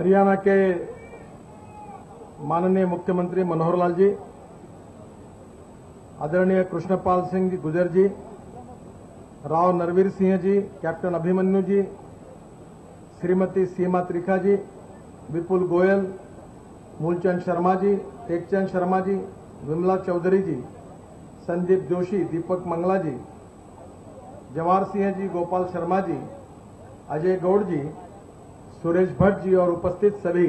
हरियाणा के माननीय मुख्यमंत्री मनोहर लाल जी, आदरणीय कृष्णपाल सिंह जी गुर्जर जी, राव नरवीर सिंह जी, कैप्टन अभिमन्यु जी, श्रीमती सीमा त्रिखा जी, विपुल गोयल, मूलचंद शर्मा जी, टेकचंद शर्मा जी, विमला चौधरी जी, संदीप जोशी, दीपक मंगला जी, जवाहर सिंह जी, गोपाल शर्मा जी, अजय गौड़ जी, सुरेश भट्ट जी और उपस्थित सभी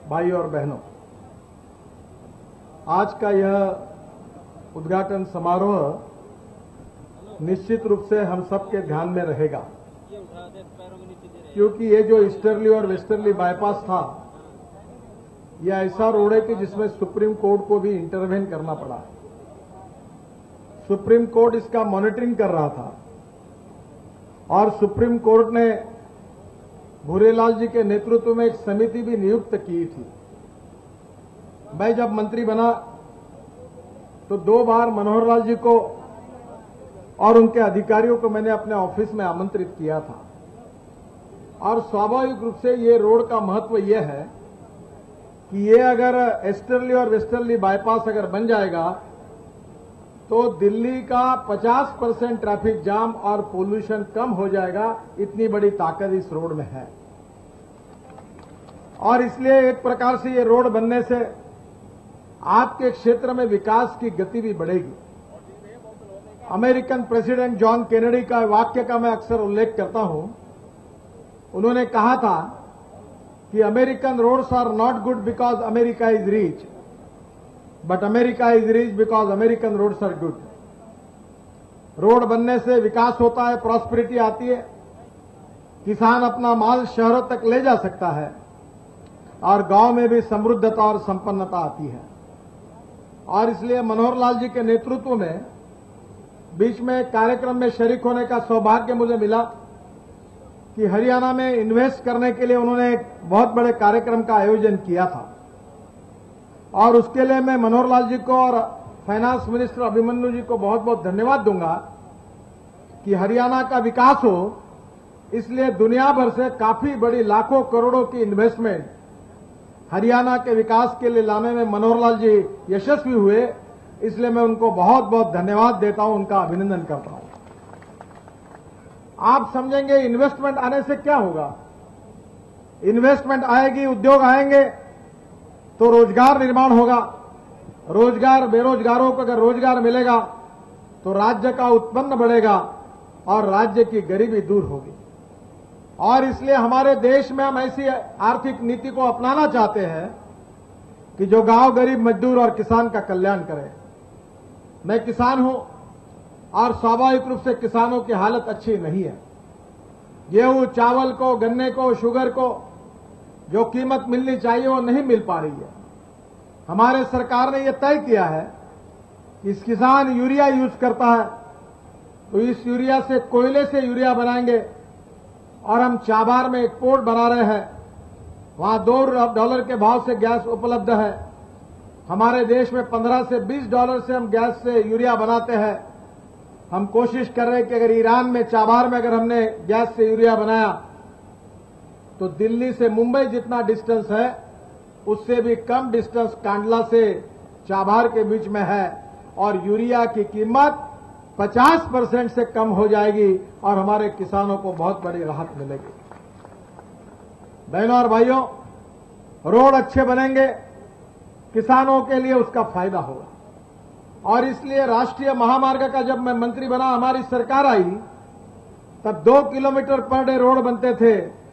भाई और बहनों, आज का यह उद्घाटन समारोह निश्चित रूप से हम सबके ध्यान में रहेगा, क्योंकि ये जो ईस्टर्ली और वेस्टर्ली बाईपास था, यह ऐसा रोड है कि जिसमें सुप्रीम कोर्ट को भी इंटरवेन करना पड़ा। सुप्रीम कोर्ट इसका मॉनिटरिंग कर रहा था और सुप्रीम कोर्ट ने भूरेलाल जी के नेतृत्व में एक समिति भी नियुक्त की थी। मैं जब मंत्री बना तो 2 बार मनोहर लाल जी को और उनके अधिकारियों को मैंने अपने ऑफिस में आमंत्रित किया था, और स्वाभाविक रूप से ये रोड का महत्व ये है कि ये अगर ईस्टर्ली और वेस्टर्ली बाईपास अगर बन जाएगा तो दिल्ली का 50% ट्रैफिक जाम और पोल्यूशन कम हो जाएगा। इतनी बड़ी ताकत इस रोड में है, और इसलिए एक प्रकार से ये रोड बनने से आपके क्षेत्र में विकास की गति भी बढ़ेगी। अमेरिकन प्रेसिडेंट जॉन केनेडी का वाक्य का मैं अक्सर उल्लेख करता हूं। उन्होंने कहा था कि American roads are not good because America is rich, but America is rich because American roads are good. Road बनने से विकास होता है, प्रॉस्पेरिटी आती है, किसान अपना माल शहरों तक ले जा सकता है और गांव में भी समृद्धता और संपन्नता आती है। और इसलिए मनोहर लाल जी के नेतृत्व में बीच में एक कार्यक्रम में शरीक होने का सौभाग्य मुझे मिला कि हरियाणा में इन्वेस्ट करने के लिए उन्होंने एक बहुत बड़े कार्यक्रम का आयोजन किया था, और उसके लिए मैं मनोहर लाल जी को और फाइनेंस मिनिस्टर अभिमन्यु जी को बहुत बहुत धन्यवाद दूंगा कि हरियाणा का विकास हो, इसलिए दुनिया भर से काफी बड़ी लाखों करोड़ों की इन्वेस्टमेंट हरियाणा के विकास के लिए लाने में मनोहर लाल जी यशस्वी हुए। इसलिए मैं उनको बहुत बहुत धन्यवाद देता हूं, उनका अभिनंदन करता हूं। आप समझेंगे इन्वेस्टमेंट आने से क्या होगा। इन्वेस्टमेंट आएगी, उद्योग आएंगे तो रोजगार निर्माण होगा। रोजगार, बेरोजगारों को अगर रोजगार मिलेगा तो राज्य का उत्पन्न बढ़ेगा और राज्य की गरीबी दूर होगी। और इसलिए हमारे देश में हम ऐसी आर्थिक नीति को अपनाना चाहते हैं कि जो गांव, गरीब, मजदूर और किसान का कल्याण करे। मैं किसान हूं और स्वाभाविक रूप से किसानों की हालत अच्छी नहीं है। गेहूं, चावल को, गन्ने को, शुगर को जो कीमत मिलनी चाहिए वो नहीं मिल पा रही है। हमारे सरकार ने यह तय किया है कि इस किसान यूरिया यूज करता है तो इस यूरिया से, कोयले से यूरिया बनाएंगे, और हम चाबार में एक पोर्ट बना रहे हैं, वहां $2 के भाव से गैस उपलब्ध है। हमारे देश में $15 से $20 से हम गैस से यूरिया बनाते हैं। हम कोशिश कर रहे हैं कि अगर ईरान में, चाबार में अगर हमने गैस से यूरिया बनाया तो दिल्ली से मुंबई जितना डिस्टेंस है उससे भी कम डिस्टेंस कांडला से चाबार के बीच में है, और यूरिया की कीमत 50% से कम हो जाएगी और हमारे किसानों को बहुत बड़ी राहत मिलेगी। बहनों और भाइयों, रोड अच्छे बनेंगे, किसानों के लिए उसका फायदा होगा। और इसलिए राष्ट्रीय महामार्ग का जब मैं मंत्री बना, हमारी सरकार आई, तब 2 किलोमीटर पर डे रोड बनते थे।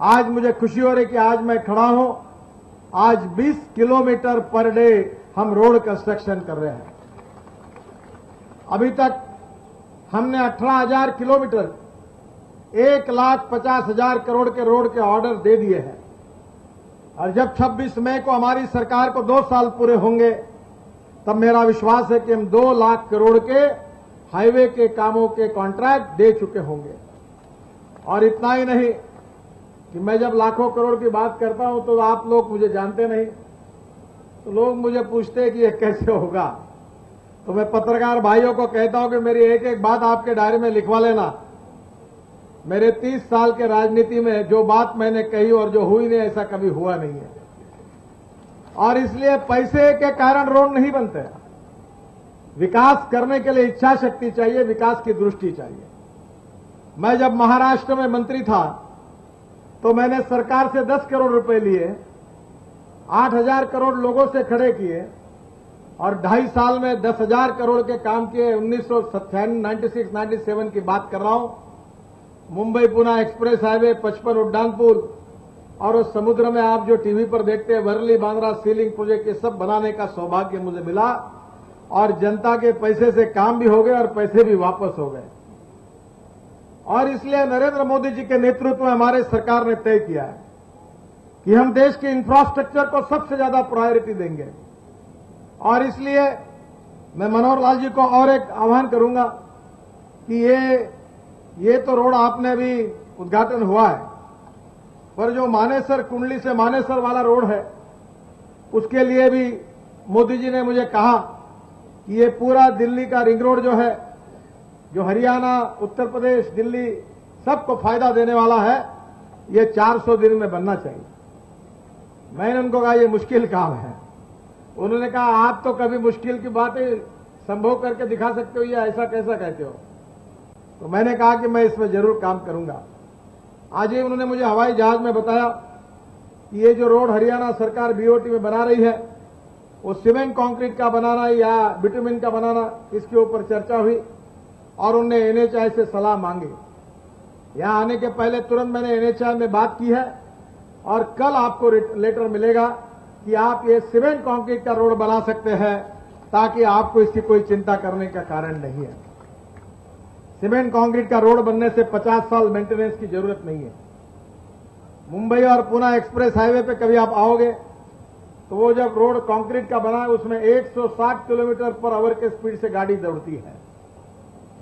आज मुझे खुशी हो रही कि आज मैं खड़ा हूं, आज 20 किलोमीटर पर डे हम रोड कंस्ट्रक्शन कर रहे हैं। अभी तक हमने 18,000 किलोमीटर, 1,50,000 करोड़ के रोड के ऑर्डर दे दिए हैं। और जब 26 मई को हमारी सरकार को 2 साल पूरे होंगे, तब मेरा विश्वास है कि हम 2 लाख करोड़ के हाईवे के कामों के कॉन्ट्रैक्ट दे चुके होंगे। और इतना ही नहीं कि मैं जब लाखों करोड़ की बात करता हूं तो आप लोग मुझे जानते नहीं, तो लोग मुझे पूछते हैं कि यह कैसे होगा। तो मैं पत्रकार भाइयों को कहता हूं कि मेरी एक एक बात आपके डायरी में लिखवा लेना। मेरे 30 साल के राजनीति में जो बात मैंने कही और जो हुई नहीं, ऐसा कभी हुआ नहीं है। और इसलिए पैसे के कारण रोड नहीं बनते। विकास करने के लिए इच्छा शक्ति चाहिए, विकास की दृष्टि चाहिए। मैं जब महाराष्ट्र में मंत्री था तो मैंने सरकार से 10 करोड़ रुपए लिए, 8,000 करोड़ लोगों से खड़े किए और 2.5 साल में 10,000 करोड़ के काम किए। 1996-97 की बात कर रहा हूं। मुंबई पुणे एक्सप्रेस हाईवे, 55 उड्डान पुल और उस समुद्र में आप जो टीवी पर देखते हैं वर्ली बांद्रा सीलिंग प्रोजेक्ट, ये सब बनाने का सौभाग्य मुझे मिला और जनता के पैसे से काम भी हो गए और पैसे भी वापस हो गए। और इसलिए नरेंद्र मोदी जी के नेतृत्व में हमारे सरकार ने तय किया है कि हम देश के इंफ्रास्ट्रक्चर को सबसे ज्यादा प्रायोरिटी देंगे। और इसलिए मैं मनोहर लाल जी को और एक आह्वान करूंगा कि ये तो रोड आपने अभी उद्घाटन हुआ है, पर जो मानेसर कुंडली से मानेसर वाला रोड है उसके लिए भी मोदी जी ने मुझे कहा कि ये पूरा दिल्ली का रिंग रोड जो है, जो हरियाणा, उत्तर प्रदेश, दिल्ली सबको फायदा देने वाला है, ये 400 दिन में बनना चाहिए। मैंने उनको कहा ये मुश्किल काम है। उन्होंने कहा आप तो कभी मुश्किल की बातें संभव करके दिखा सकते हो, या ऐसा कैसा कहते हो? तो मैंने कहा कि मैं इसमें जरूर काम करूंगा। आज ही उन्होंने मुझे हवाई जहाज में बताया कि ये जो रोड हरियाणा सरकार बीओटी में बना रही है वो सीमेंट कंक्रीट का बनाना या बिटुमिन का बनाना, इसके ऊपर चर्चा हुई और उन्होंने एनएचआई से सलाह मांगी। यहां आने के पहले तुरंत मैंने एनएचआई में बात की है और कल आपको लेटर मिलेगा कि आप ये सीमेंट कंक्रीट का रोड बना सकते हैं, ताकि आपको इसकी कोई चिंता करने का कारण नहीं है। सीमेंट कंक्रीट का रोड बनने से 50 साल मेंटेनेंस की जरूरत नहीं है। मुंबई और पुणे एक्सप्रेस हाईवे पे कभी आप आओगे तो वो जब रोड कंक्रीट का बना है उसमें 160 किलोमीटर पर आवर के स्पीड से गाड़ी दौड़ती है।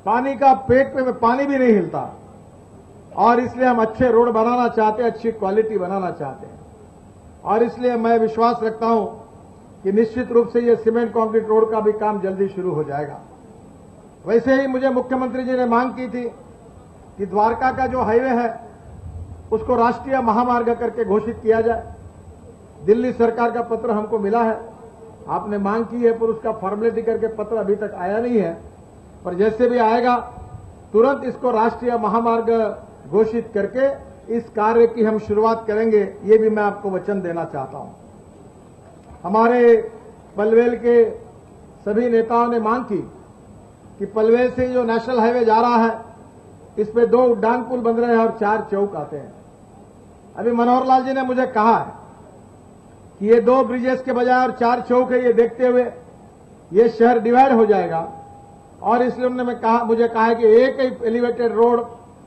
पानी का पेट में पानी भी नहीं हिलता। और इसलिए हम अच्छे रोड बनाना चाहते हैं, अच्छी क्वालिटी बनाना चाहते हैं। और इसलिए मैं विश्वास रखता हूं कि निश्चित रूप से ये सीमेंट कंक्रीट रोड का भी काम जल्दी शुरू हो जाएगा। वैसे ही मुझे मुख्यमंत्री जी ने मांग की थी कि द्वारका का जो हाईवे है उसको राष्ट्रीय महामार्ग करके घोषित किया जाए। दिल्ली सरकार का पत्र हमको मिला है, आपने मांग की है, पर उसका फॉर्मेलिटी करके पत्र अभी तक आया नहीं है। पर जैसे भी आएगा तुरंत इसको राष्ट्रीय महामार्ग घोषित करके इस कार्य की हम शुरुआत करेंगे, ये भी मैं आपको वचन देना चाहता हूं। हमारे पनवेल के सभी नेताओं ने मांग की कि पनवेल से जो नेशनल हाईवे जा रहा है इस पे 2 उड्डान पुल बन रहे हैं और 4 चौक आते हैं। अभी मनोहर लाल जी ने मुझे कहा है कि ये 2 ब्रिजेस के बजाय और 4 चौक है, ये देखते हुए ये शहर डिवाइड हो जाएगा। और इसलिए उन्होंने मुझे कहा है कि एक ही एलिवेटेड रोड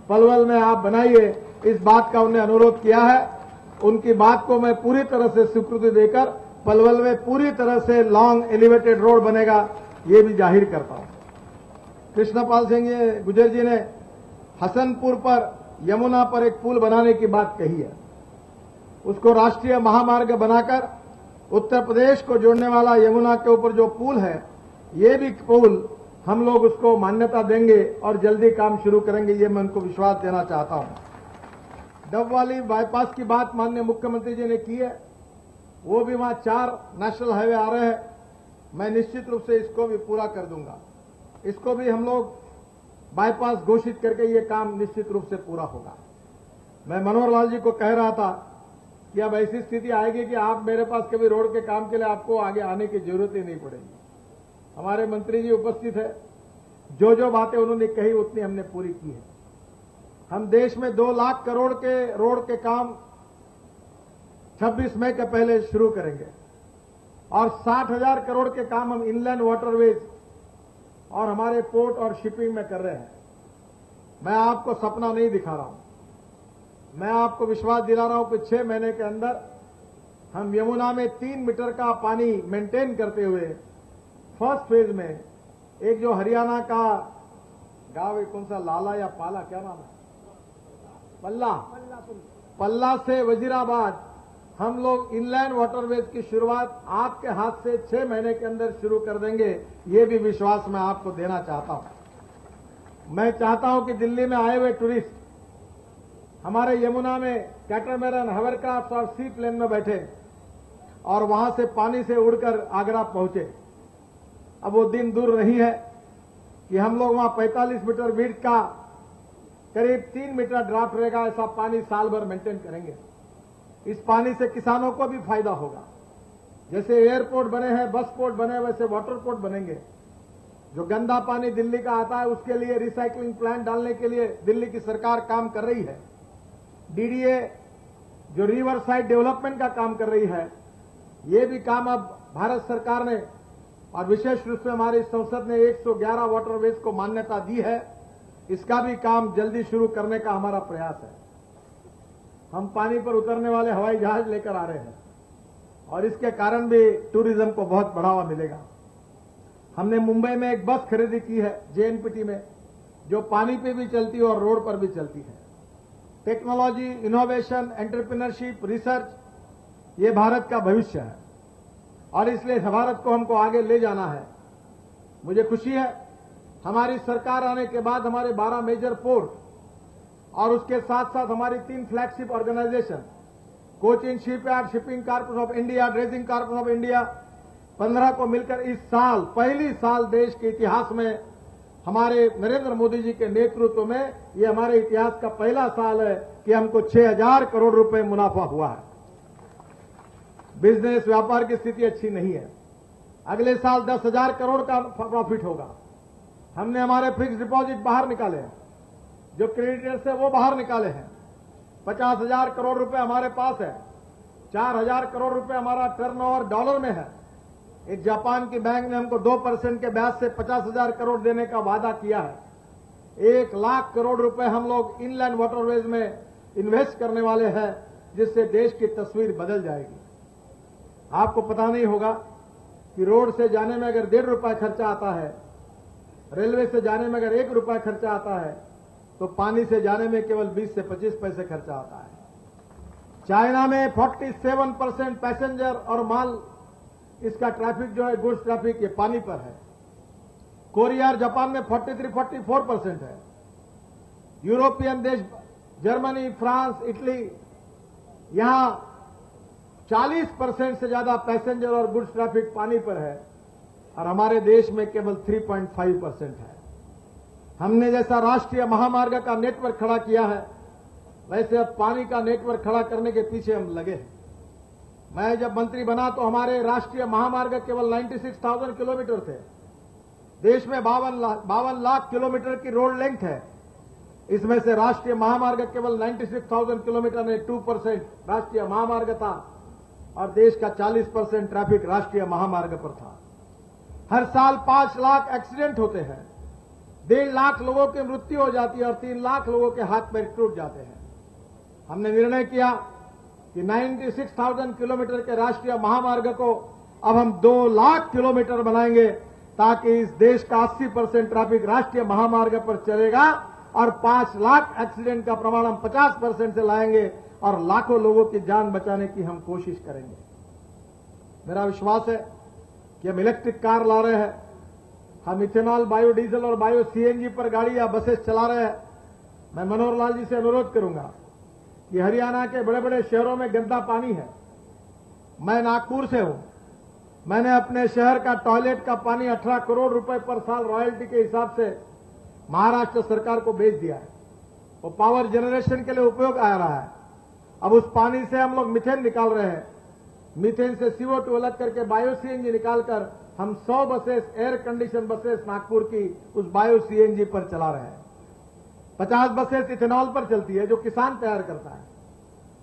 पलवल में आप बनाइए, इस बात का उन्होंने अनुरोध किया है। उनकी बात को मैं पूरी तरह से स्वीकृति देकर पलवल में पूरी तरह से लॉन्ग एलिवेटेड रोड बनेगा, ये भी जाहिर करता हूं। कृष्णपाल सिंह गुर्जर जी ने हसनपुर पर यमुना पर एक पुल बनाने की बात कही है। उसको राष्ट्रीय महामार्ग बनाकर उत्तर प्रदेश को जोड़ने वाला यमुना के ऊपर जो पुल है, ये भी पुल हम लोग उसको मान्यता देंगे और जल्दी काम शुरू करेंगे, ये मैं उनको विश्वास देना चाहता हूं। डबवाली बाईपास की बात माननीय मुख्यमंत्री जी ने की है, वो भी वहां 4 नेशनल हाईवे आ रहे हैं। मैं निश्चित रूप से इसको भी पूरा कर दूंगा। इसको भी हम लोग बाईपास घोषित करके ये काम निश्चित रूप से पूरा होगा। मैं मनोहर लाल जी को कह रहा था कि अब ऐसी स्थिति आएगी कि आप मेरे पास कभी रोड के काम के लिए आपको आगे आने की जरूरत ही नहीं पड़ेगी। हमारे मंत्री जी उपस्थित है, जो जो बातें उन्होंने कही उतनी हमने पूरी की है। हम देश में 2 लाख करोड़ के रोड के काम 26 मई के पहले शुरू करेंगे और 60,000 करोड़ के काम हम इनलैंड वाटरवेज और हमारे पोर्ट और शिपिंग में कर रहे हैं। मैं आपको सपना नहीं दिखा रहा हूं, मैं आपको विश्वास दिला रहा हूं कि 6 महीने के अंदर हम यमुना में 3 मीटर का पानी मेंटेन करते हुए फर्स्ट फेज में एक जो हरियाणा का गांव है, कौन सा, लाला या पाला, क्या नाम है, पल्ला से वजीराबाद हम लोग इनलैंड वाटरवेज की शुरुआत आपके हाथ से 6 महीने के अंदर शुरू कर देंगे। ये भी विश्वास मैं आपको देना चाहता हूं। मैं चाहता हूं कि दिल्ली में आए हुए टूरिस्ट हमारे यमुना में कैटरमैरन, हॉवरक्राफ्ट और सी प्लेन में बैठे और वहां से पानी से उड़कर आगरा पहुंचे। अब वो दिन दूर नहीं है कि हम लोग वहां 45 मीटर विड्थ का करीब 3 मीटर ड्राफ्ट रहेगा, ऐसा पानी साल भर मेंटेन करेंगे। इस पानी से किसानों को भी फायदा होगा। जैसे एयरपोर्ट बने हैं, बस पोर्ट बने, वैसे वाटर पोर्ट बनेंगे। जो गंदा पानी दिल्ली का आता है उसके लिए रिसाइकलिंग प्लांट डालने के लिए दिल्ली की सरकार काम कर रही है। डीडीए जो रिवर साइड डेवलपमेंट का काम कर रही है, ये भी काम अब भारत सरकार ने और विशेष रूप से हमारी संसद ने 111 वाटरवेज को मान्यता दी है। इसका भी काम जल्दी शुरू करने का हमारा प्रयास है। हम पानी पर उतरने वाले हवाई जहाज लेकर आ रहे हैं और इसके कारण भी टूरिज्म को बहुत बढ़ावा मिलेगा। हमने मुंबई में एक बस खरीदी की है जेएनपीटी में, जो पानी पे भी चलती है और रोड पर भी चलती है। टेक्नोलॉजी, इनोवेशन, एंटरप्रेन्योरशिप, रिसर्च, ये भारत का भविष्य है और इसलिए भारत को हमको आगे ले जाना है। मुझे खुशी है हमारी सरकार आने के बाद हमारे 12 मेजर पोर्ट और उसके साथ साथ हमारी 3 flagship organisation, Cochin shipyard, shipping corporation of India, dredging corporation of India, 15 को मिलकर इस साल पहली साल देश के इतिहास में हमारे नरेंद्र मोदी जी के नेतृत्व में ये हमारे इतिहास का पहला साल है कि हमको 6,000 करोड़ रुपए मुनाफा हुआ है। बिजनेस, व्यापार की स्थिति अच्छी नहीं है। अगले साल 10,000 करोड़ का प्रॉफिट होगा। हमने हमारे फिक्स डिपॉजिट बाहर निकाले हैं, जो क्रेडिटर्स है वो बाहर निकाले हैं। 50,000 करोड़ रुपए हमारे पास है। 4,000 करोड़ रुपए हमारा टर्नओवर डॉलर में है। एक जापान की बैंक ने हमको 2% के ब्याज से 50,000 करोड़ देने का वादा किया है। 1 लाख करोड़ रुपए हम लोग इनलैंड वाटरवेज में इन्वेस्ट करने वाले हैं, जिससे देश की तस्वीर बदल जाएगी। आपको पता नहीं होगा कि रोड से जाने में अगर 1.5 रुपया खर्चा आता है, रेलवे से जाने में अगर 1 रुपया खर्चा आता है, तो पानी से जाने में केवल 20 से 25 पैसे खर्चा आता है। चाइना में 47% पैसेंजर और माल इसका ट्रैफिक जो है, गुड्स ट्रैफिक, ये पानी पर है। कोरिया और जापान में 43-44% है। यूरोपियन देश जर्मनी, फ्रांस, इटली, यहां 40% से ज्यादा पैसेंजर और गुड्स ट्रैफिक पानी पर है और हमारे देश में केवल 3.5% है। हमने जैसा राष्ट्रीय महामार्ग का नेटवर्क खड़ा किया है, वैसे अब पानी का नेटवर्क खड़ा करने के पीछे हम लगे हैं। मैं जब मंत्री बना तो हमारे राष्ट्रीय महामार्ग केवल 96,000 किलोमीटर थे। देश में 52 लाख किलोमीटर की रोड लेंथ है। इसमें से राष्ट्रीय महामार्ग केवल 96,000 किलोमीटर में 2% राष्ट्रीय महामार्ग था और देश का 40% ट्रैफिक राष्ट्रीय महामार्ग पर था। हर साल 5 लाख एक्सीडेंट होते हैं, 1.5 लाख लोगों की मृत्यु हो जाती है और 3 लाख लोगों के हाथ पैर टूट जाते हैं। हमने निर्णय किया कि 96,000 किलोमीटर के राष्ट्रीय महामार्ग को अब हम 2 लाख किलोमीटर बनाएंगे, ताकि इस देश का 80% ट्रैफिक राष्ट्रीय महामार्ग पर चलेगा और 5 लाख एक्सीडेंट का प्रमाण हम 50% से लाएंगे और लाखों लोगों की जान बचाने की हम कोशिश करेंगे। मेरा विश्वास है कि हम इलेक्ट्रिक कार ला रहे हैं, हम इथेनॉल, बायोडीजल और बायो सीएनजी पर गाड़ी या बसेस चला रहे हैं। मैं मनोहर लाल जी से अनुरोध करूंगा कि हरियाणा के बड़े बड़े शहरों में गंदा पानी है। मैं नागपुर से हूं। मैंने अपने शहर का टॉयलेट का पानी 18 करोड़ रुपए पर साल रॉयल्टी के हिसाब से महाराष्ट्र सरकार को बेच दिया है। वो पावर जनरेशन के लिए उपयोग आ रहा है। अब उस पानी से हम लोग मीथेन निकाल रहे हैं। मीथेन से CO2 अलग करके बायो सीएनजी निकालकर हम 100 buses, air condition buses Nagpur की उस बायो सीएनजी पर चला रहे हैं। 50 बसेस इथेनॉल पर चलती है, जो किसान तैयार करता है।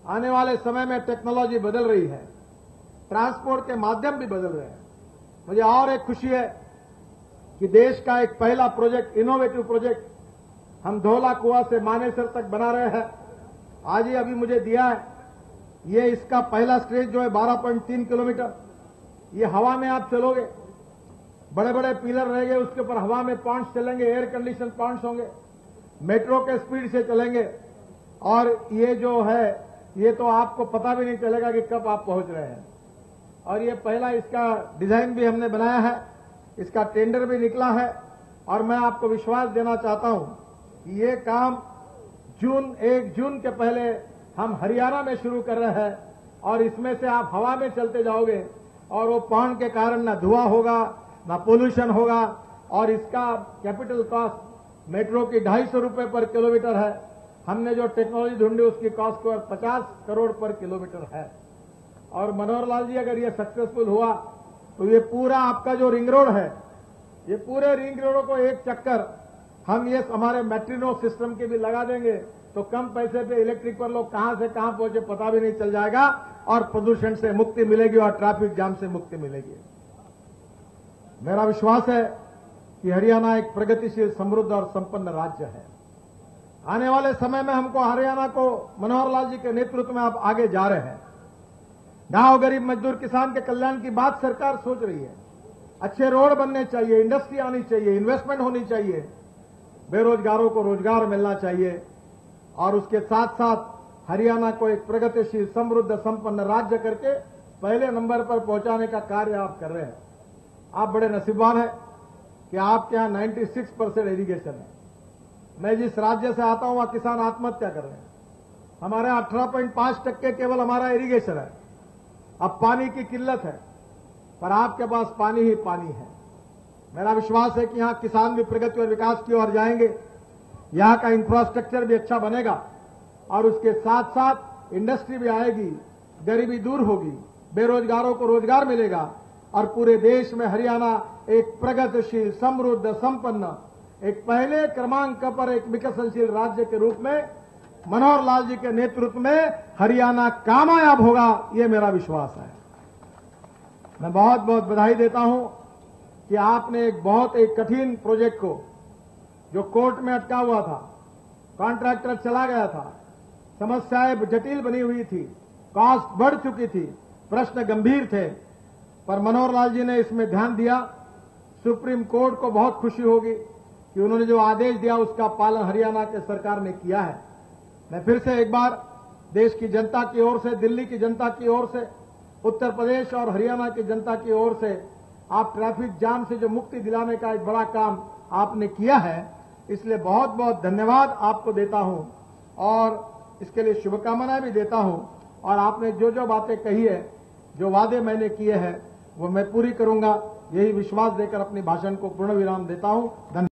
आने वाले समय में टेक्नोलॉजी बदल रही है, ट्रांसपोर्ट के माध्यम भी बदल रहे हैं। मुझे और एक खुशी है कि देश का एक पहला प्रोजेक्ट, इनोवेटिव प्रोजेक्ट, हम धौला कुआं से मानेसर तक बना रहे हैं। आज ही अभी मुझे दिया है, ये इसका पहला स्टेज जो है 12.3 किलोमीटर, ये हवा में आप चलोगे, बड़े बड़े पिलर रहेंगे, उसके ऊपर हवा में पॉइंट्स चलेंगे, एयर कंडीशन पॉइंट्स होंगे, मेट्रो के स्पीड से चलेंगे और ये जो है ये तो आपको पता भी नहीं चलेगा कि कब आप पहुंच रहे हैं। और ये पहला इसका डिजाइन भी हमने बनाया है, इसका टेंडर भी निकला है और मैं आपको विश्वास देना चाहता हूं कि ये काम 1 जून के पहले हम हरियाणा में शुरू कर रहे हैं और इसमें से आप हवा में चलते जाओगे और वो पवन के कारण ना धुआं होगा ना पोल्यूशन होगा और इसका कैपिटल कॉस्ट मेट्रो की 250 रुपए पर किलोमीटर है। हमने जो टेक्नोलॉजी ढूंढी उसकी कॉस्ट को 50 करोड़ पर किलोमीटर है। और मनोहर लाल जी, अगर ये सक्सेसफुल हुआ तो ये पूरा आपका जो रिंग रोड है, ये पूरे रिंग रोड को एक चक्कर हम ये हमारे मेट्रिनो सिस्टम के भी लगा देंगे तो कम पैसे पे इलेक्ट्रिक पर लोग कहां से कहां पहुंचे पता भी नहीं चल जाएगा और प्रदूषण से मुक्ति मिलेगी और ट्रैफिक जाम से मुक्ति मिलेगी। मेरा विश्वास है कि हरियाणा एक प्रगतिशील, समृद्ध और संपन्न राज्य है। आने वाले समय में हमको हरियाणा को मनोहर लाल जी के नेतृत्व में आप आगे जा रहे हैं। गांव, गरीब, मजदूर, किसान के कल्याण की बात सरकार सोच रही है। अच्छे रोड बनने चाहिए, इंडस्ट्री आनी चाहिए, इन्वेस्टमेंट होनी चाहिए, बेरोजगारों को रोजगार मिलना चाहिए और उसके साथ साथ हरियाणा को एक प्रगतिशील, समृद्ध, संपन्न राज्य करके पहले नंबर पर पहुंचाने का कार्य आप कर रहे हैं। आप बड़े नसीबवान हैं कि आपके यहां 96% इरिगेशन है। मैं जिस राज्य से आता हूं वहां किसान आत्महत्या कर रहे हैं। हमारे 18.5% केवल हमारा इरिगेशन है। अब पानी की किल्लत है, पर आपके पास पानी ही पानी है। मेरा विश्वास है कि यहां किसान भी प्रगति और विकास की ओर जाएंगे, यहां का इंफ्रास्ट्रक्चर भी अच्छा बनेगा और उसके साथ साथ इंडस्ट्री भी आएगी, गरीबी दूर होगी, बेरोजगारों को रोजगार मिलेगा और पूरे देश में हरियाणा एक प्रगतिशील, समृद्ध, संपन्न, एक पहले क्रमांक पर एक विकसनशील राज्य के रूप में मनोहर लाल जी के नेतृत्व में हरियाणा कामयाब होगा, ये मेरा विश्वास है। मैं बहुत बहुत बधाई देता हूं कि आपने एक कठिन प्रोजेक्ट को, जो कोर्ट में अटका हुआ था, कॉन्ट्रैक्टर चला गया था, समस्याएं जटिल बनी हुई थी, कॉस्ट बढ़ चुकी थी, प्रश्न गंभीर थे, पर मनोहर लाल जी ने इसमें ध्यान दिया। सुप्रीम कोर्ट को बहुत खुशी होगी कि उन्होंने जो आदेश दिया उसका पालन हरियाणा के सरकार ने किया है। मैं फिर से एक बार देश की जनता की ओर से, दिल्ली की जनता की ओर से, उत्तर प्रदेश और हरियाणा की जनता की ओर से आप ट्रैफिक जाम से जो मुक्ति दिलाने का एक बड़ा काम आपने किया है, इसलिए बहुत बहुत धन्यवाद आपको देता हूं और इसके लिए शुभकामनाएं भी देता हूं। और आपने जो जो बातें कही है, जो वादे मैंने किए हैं, वो मैं पूरी करूंगा, यही विश्वास देकर अपनी भाषण को पूर्ण विराम देता हूं। धन्यवाद।